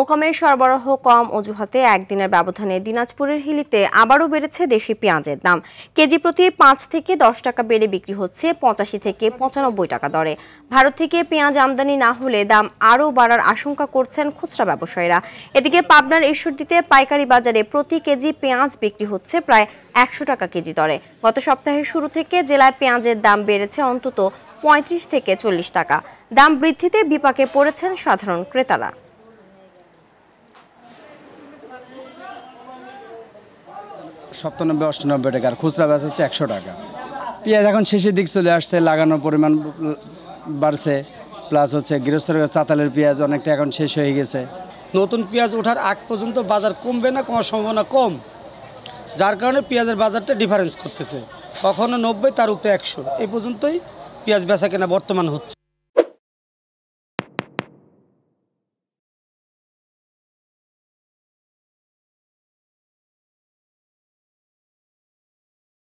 মোকামের সরবরাহ কম অজুহাতে একদিনের ব্যবধানে দিনাজপুরের হিলিতে আবারও বেড়েছে দেশি পেঁয়াজের দাম। কেজি প্রতি 5 থেকে 10 টাকা বেড়ে বিক্রি হচ্ছে 85 থেকে 95 টাকা দরে। ভারত থেকে পেঁয়াজ আমদানি না হলে দাম আরও বাড়ার আশঙ্কা করছেন খুচরা ব্যবসায়ীরা। এদিকে পাবনার ঈশ্বরদীতে পাইকারি বাজারে প্রতি কেজি পেঁয়াজ বিক্রি হচ্ছে প্রায় 100 টাকা কেজি দরে। গত সপ্তাহের শুরু থেকে জেলায় পেঁয়াজের দাম বেড়েছে অন্তত 35 থেকে 40 টাকা। দাম বৃদ্ধিতে বিপাকে পড়েছেন সাধারণ ক্রেতারা। 97-98 টাকা, আর খুচরা বেচা হচ্ছে 100 টাকা। পেঁয়াজ এখন শেষের দিক চলে আসছে, লাগানোর পরিমাণ বাড়ছে, প্লাস হচ্ছে গৃহস্থের চাতালের পেঁয়াজ অনেকটা এখন শেষ হয়ে গেছে। নতুন পেঁয়াজ ওঠার আগ পর্যন্ত বাজার কমবে না, কমার সম্ভাবনা কম, যার কারণে পেঁয়াজের বাজারটা ডিফারেন্স করতেছে, কখনো 90 তার উপরে 100 এই পর্যন্তই পেঁয়াজ বেচা কেনা বর্তমান হচ্ছে।